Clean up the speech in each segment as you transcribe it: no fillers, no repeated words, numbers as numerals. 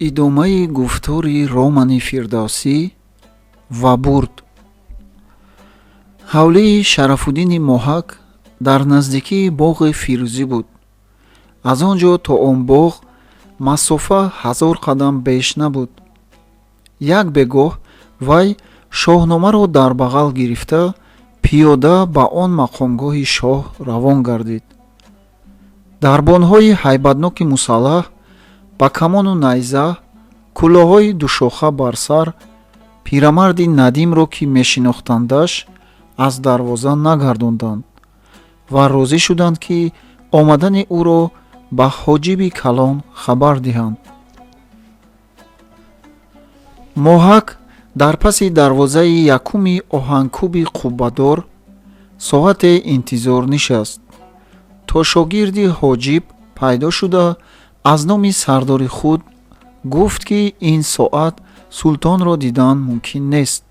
идомаи гуфтори Романи Фирдавсӣ ва бурд. ҳавлии Шарафуддини Моҳак дар наздикии боғи Фирӯзӣ буд. Аз он ҷо то он боғ масофа 1000 қадам беш набуд. Як бегоҳ вай шоҳномаро дар бағал гирифта пиёда ба он мақомгоҳи шоҳ равон гардид. Дарбонҳои ҳайбатноки мусаллаҳ ба камону найза, кӯлоҳои душоха бар сар, пирамарди Надимро ки мешинохтандаш аз дарвоза нагардонданд ва розӣ шуданд ки омадани ӯро ба ҳоҷиби калон хабар диҳанд. Моҳак дар паси дарвозаи якуми оҳанкӯби қуббадор соате интизор нишаст, то шогирди ҳоҷиб пайдо шуда аз номи сардори худ гуфт ки ин соат султонро дидан мумкин нест.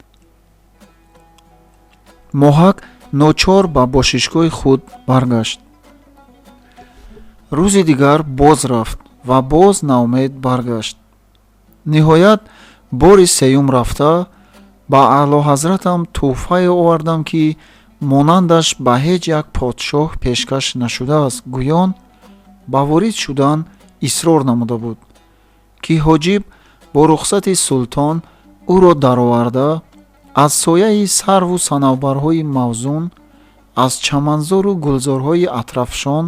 Моҳак ночор ба бошишгоҳи худ баргашт. Рӯзи дигар боз рафт ва боз наумед баргашт. Ниҳоят бори сеюм рафта ба аълоҳазратам тӯҳфае овардам ки монандаш ба ҳеҷ як подшоҳ пешкаш нашудааст. Гӯён ба ворид шудан исрор намуда буд ки ҳоҷиб бо рухсати султон ӯро дароварда аз сояи сарву санавбарҳои мавзун, аз чаманзору гулзорҳои атрафшон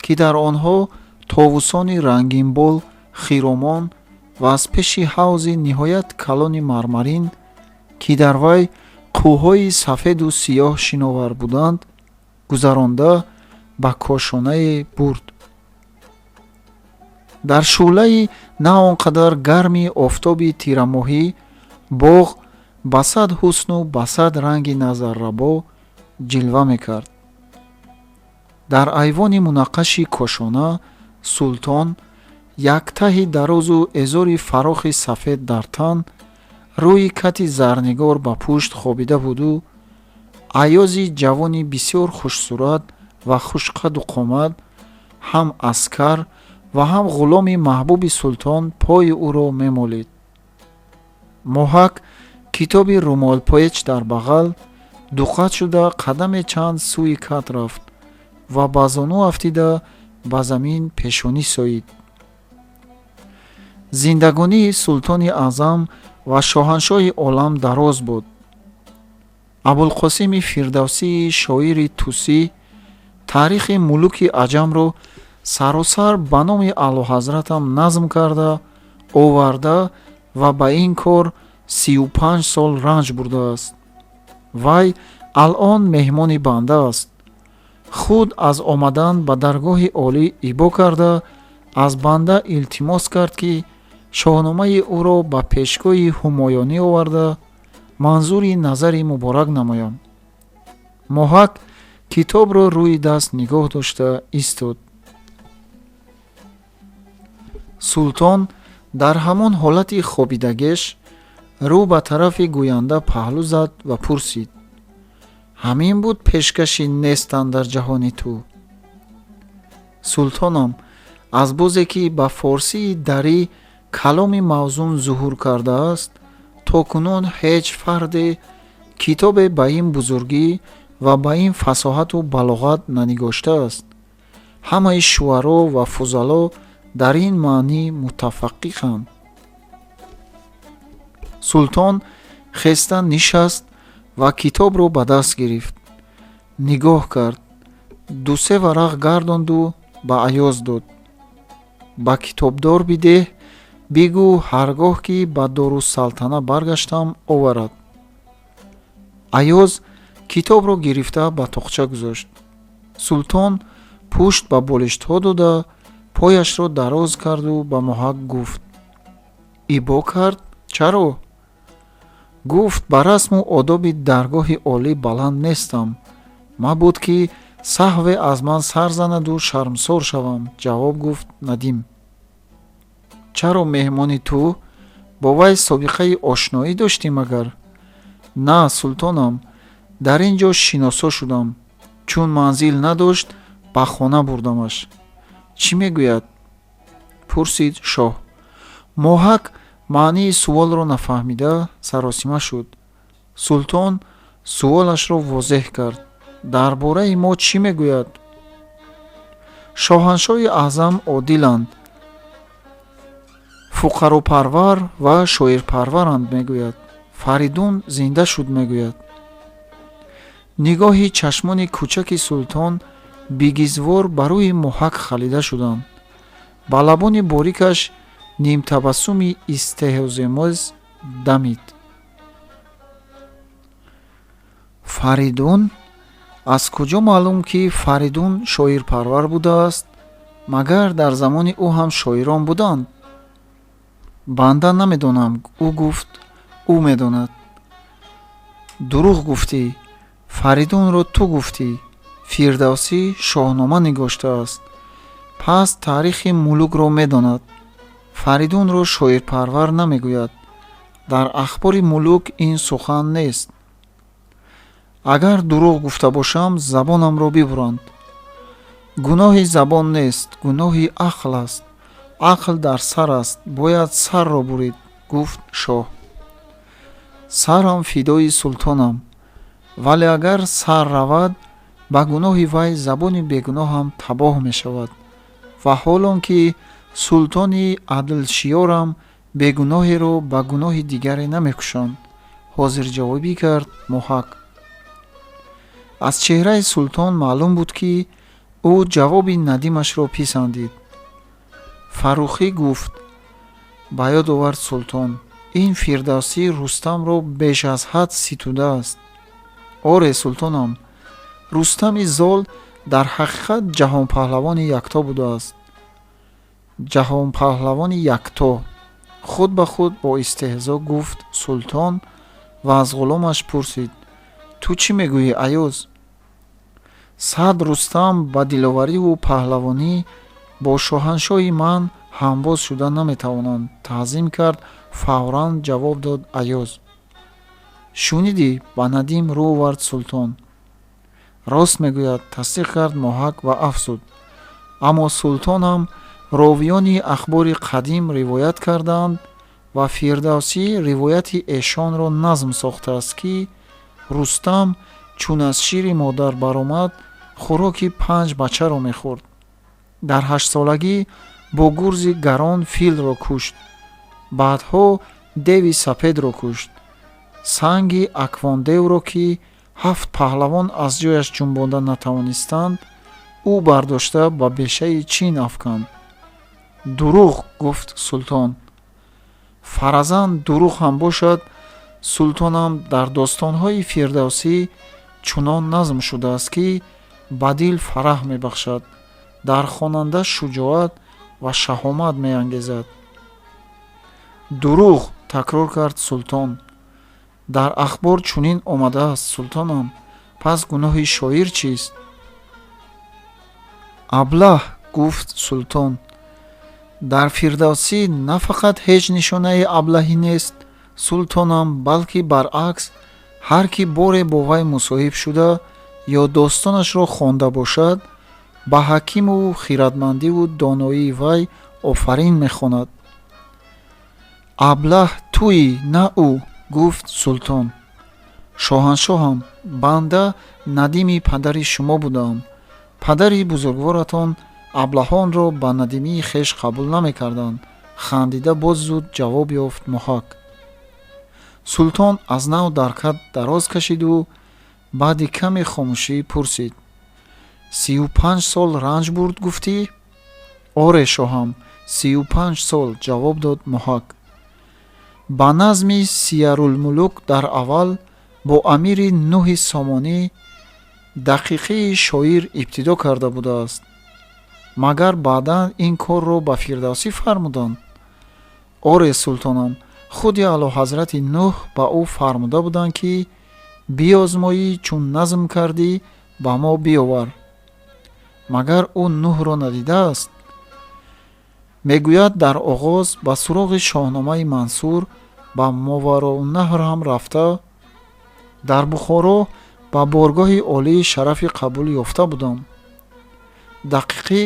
ки дар онҳо товусони рангинбол хиромон ва аз пеши ҳавзи ниҳоят калони мармарин ки дар вай қӯҳҳои сафеду сиёҳ шиновар буданд, гузаронда ба кошонае бурд. Дар шӯълаи на он қадар гарми офтоби тирамоҳӣ боғ ба сад ҳусну ба сад ранги назаррабо ҷилва мекард. Дар айвони мунаққаши кошона султон як таҳи дарозу эзори фарохи сафед дар тан, рӯи кати зарнигор ба пушт хобида буду айёзи ҷавони бисёр хушсурат ва хушқаду қомат, ҳам аскар ва ҳам ғуломи маҳбуби султон пои ӯро мемолид. Моҳак китоби румолпоеч дар бағал дуқат шуда қадаме чанд сӯи кат рафт ва ба зону афтида ба замин пешонӣ соид. Зиндагонии султони аъзам ва шоҳаншоҳи олам дароз буд. Абулқосими Фирдавсии шоири тусӣ таърихи мулуки аҷамро саросар ба номи аълоҳазратам назм карда оварда ва ба ин кор 35 сол ранҷ бурдааст. Вай алон меҳмони банда аст. худ аз омадан ба даргоҳи олӣ ибо карда аз банда илтимос кард ки шоҳномаи ӯро ба пешгоҳи ҳумоёнӣ оварда манзури назари муборак намоям. Моҳак китобро рӯи даст нигоҳ дошта истод. Султон дар ҳамон ҳолати хобидагеш рӯ ба тарафи гӯянда паҳлӯ зад ва пурсид: ҳамин буд пешкаши нестан дар ҷаҳони ту? Султонам, аз бозе ки ба форсии дарӣ каломи мавзун зуҳур кардааст, то кунун ҳеҷ фарде китобе ба ин бузургӣ ва ба ин фасоҳату балоғат нанигоштааст. ҳамаи шуаро ва фузало дар ин маънӣ мутафаққиқанд. Султон хеста нишаст ва китобро ба даст гирифт. Нигоҳ кард, ду-се варақ гардонду ба Айёз дод. Ба китобдор бидеҳ, бигӯ ҳаргоҳ ки ба Дорусалтана баргаштам оварад. Айёз китобро гирифта ба тоқча гузошт. Султон пушт ба болиштҳо дода пояшро дароз карду ба Моҳак гуфт: ибо кард? Чаро? Гуфт: ба расму одоби даргоҳи олӣ баланд нестам. Мабуд ки саҳве аз ман сар занаду шармсор шавам. Ҷавоб гуфт Надим: чаро меҳмони ту? Бо вай собиқаи ошноӣ доштӣ магар? На, султонам, дар ин ҷо шиносо шудам. Чун манзил надошт, ба хона бурдамаш. Чӣ мегӯяд? Пурсид шоҳ. моҳак маънии суолро нафаҳмида саросима шуд. султон суолашро возеҳ кард. дар бораи мо чӣ мегӯяд? шоҳаншоҳи аъзам одиланд, фуқаропарвар ва шоирпарваранд мегӯяд. Фаридун зинда шуд мегӯяд. нигоҳи чашмони кӯчаки султон бигизвор ба рӯи моҳак халида шуданд. ба лабони борикаш нимтабассуми истеҳзоомез дамид. фаридун? аз куҷо маълум ки Фаридун шоирпарвар будааст? магар дар замони ӯ ҳам шоирон буданд? банда намедонам. ӯ гуфт ӯ медонад. дурӯғ гуфтӣ. Фаридунро ту гуфтӣ. Фирдавсӣ шоҳнома нигоштааст. пас таърихи мулукро медонад. Фаридунро шоирпарвар намегӯяд. дар ахбори мулук ин сухан нест. агар дурӯғ гуфта бошам, забонамро бибуранд. гуноҳи забон нест, гуноҳи ақл аст. ақл дар сар аст, бояд сарро бурид, гуфт шоҳ. сарам фидои султонам, вале агар сар равад, ба гуноҳи вай забони бегуноҳам табоҳ мешавад. ва ҳолон ки султони адлшиёрам бегуноҳеро ба гуноҳи дигаре намекушанд, ҳозирҷавобӣ кард моҳак. аз чеҳраи султон маълум буд ки ӯ ҷавоби надимашро писандид. фаррухӣ гуфт. ба ёд овард султон, ин фирдавсӣ рустамро беш аз ҳад ситудааст. оре султонам, рустами зол дар ҳақиқат ҷаҳонпаҳлавони якто будааст. ҷаҳонпаҳлавони якто, худ ба худ бо истеҳзо гуфт султон ва аз ғуломаш пурсид. ту чӣ мегӯӣ аёз? сад рустам ба диловариву паҳлавонӣ бо шоҳаншоҳи ман ҳамбоз шуда наметавонанд, таъзим кард. фавран ҷавоб дод аёз. шунидӣ? ба надим рӯ овард султон. рост мегӯяд, тасдиқ кард моҳак ва афзуд. аммо султонам ровиёни ахбори қадим ривоят карданд ва фирдавсӣ ривояти эшонро назм сохтааст ки рустам чун аз шири модар баромад, хӯроки 5 бачаро мехӯрд. дар 8 солагӣ бо гурзи гарон филро кушт. баъдҳо деви сапедро кушт. санги аквондевро ки 7 паҳлавон аз ҷояш ҷунбонда натавонистанд, ӯ бардошта ба бешаи чин афканд. дурӯғ, гуфт султон. фаразан дурӯғ ҳам бошад, султонам дар достонҳои фирдавсӣ чунон назм шудааст ки ба дил фараҳ мебахшад, дар хонанда шуҷоат ва шаҳомат меангезад. дурӯғ, такрор кард султон. дар ахбор чунин омадааст султонам. пас гуноҳи шоир чист? аблаҳ, гуфт султон. дар фирдавсӣ на фақат ҳеҷ нишонаи аблаҳӣ нест султонам, балки баръакс, ҳар ки боре бо вай мусоҳиб шуда ё достонашро хонда бошад, ба ҳакиму хиратмандиву доноии вай офарин мехонад. аблаҳ туӣ, на ӯ, гуфт султон. шоҳаншоҳам, банда надими падари шумо будаам. падари бузургворатон аблаҳонро ба надимии хеш қабул намекарданд. хандида боз зуд ҷавоб ёфт моҳак. султон аз нав дар кад дароз кашиду баъди каме хомӯшӣ пурсид. 35 сол ранҷ бурд гуфтӣ? оре шоҳам, 35 сол, ҷавоб дод моҳак. ба назми сиярулмулук дар аввал бо амири Нуҳи Сомонӣ дақиқии шоир ибтидо карда будааст. магар баъдан ин корро ба фирдавсӣ фармуданд? оре султонам, худи аълоҳазрати Нуҳ ба ӯ фармуда буданд ки биозмоӣ, чун назм кардӣ ба мо биовар. магар ӯ Нуҳро надидааст? мегӯяд дар оғоз ба суроғи шоҳномаи Мансур ба Мовароуннаҳр ҳам рафта, дар Бухоро ба боргоҳи олии шарафи қабул ёфта будам. дақиқӣ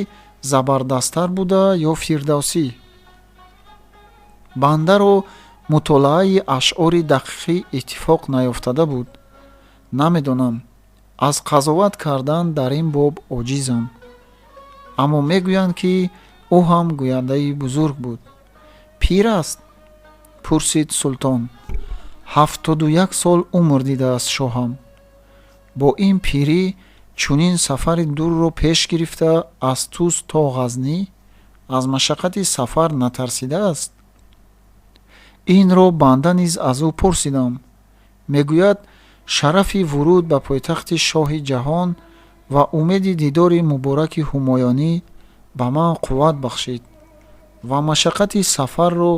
забардасттар буда ё фирдавсӣ? бандаро мутолааи ашъори дақиқи иттифоқ наёфтада буд. намедонам, аз қазоват кардан дар ин боб оҷизам. аммо мегӯянд ки ӯ ҳам гӯяндаи бузург буд. пир аст? пурсид султон. 71 сол умр дидааст шоҳам. бо ин пирӣ чунин сафари дурро пеш гирифта аз Туз то Ғазнӣ аз машаққати сафар натарсидааст? инро банда низ аз ӯ пурсидам. мегӯяд шарафи вуруд ба пойтахти шоҳи ҷаҳон ва умеди дидори мубораки ҳумоёнӣ ба ман қувват бахшид ва машаққати сафарро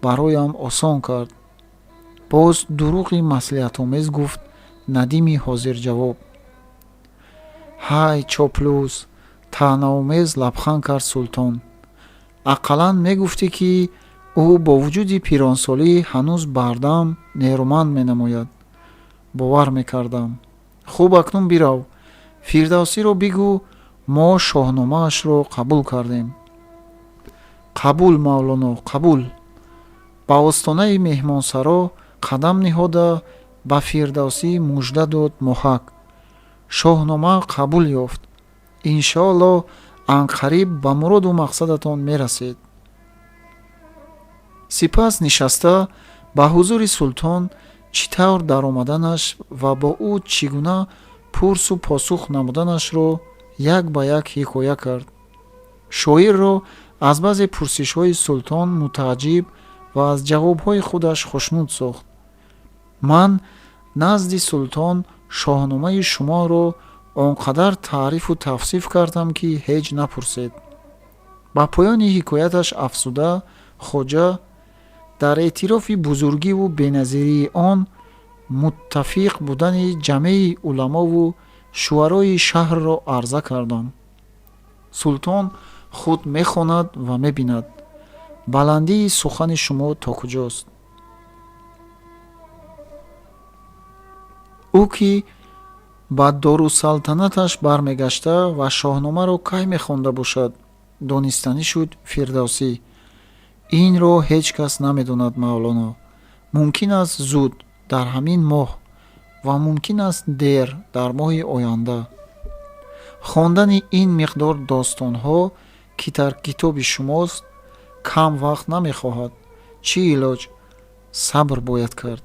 бароям осон кард. боз дурӯғи маслиҳатомез гуфт Надими ҳозирҷавоб. ҳай чоплӯс, таънаомез лабханд кард султон. ақаллан мегуфтӣ ки ӯ бо вуҷуди пиронсолӣ ҳанӯз бардам нерӯманд менамояд. бовар мекардам. хуб, акнун бирав, Фирдавсиро бигӯ мо шоҳномаашро қабул кардем. қабул мавлоно, қабул. ба остонаи меҳмонсаро қадам ниҳода ба Фирдавсӣ мужда дод моҳак. шоҳнома қабул ёфт. иншоалло анқариб ба муроду мақсадатон мерасед. сипас нишаста ба ҳузури султон чӣ тавр даромаданаш ва бо ӯ чӣ гуна пурсу посух намуданашро як ба як ҳикоя кард. шоирро аз баъзе пурсишҳои султон мутааҷҷиб ва аз ҷавобҳои худаш хушнуд сохт. ман назди султон шоҳномаи шуморо он қадар таърифу тавсиф кардам ки ҳеҷ напурсед. ба поёни ҳикояташ афзуда, хоҷа дар эътирофи бузургиву беназирии он муттафиқ будани ҷамеи уламову шуъарои шаҳрро арза кардам. султон худ мехонад ва мебинад. баландии сухани шумо то куҷост? ӯ ки ба дорусалтанаташ бармегашта ва шоҳномаро кай мехонда бошад, донистанӣ шуд Фирдавсӣ. инро ҳеҷ кас намедонад мавлоно. мумкин аст зуд дар ҳамин моҳ ва мумкин аст дер дар моҳи оянда. хондани ин миқдор достонҳо ки дар китоби шумост кам вақт намехоҳад. чӣ илоҷ? сабр бояд кард.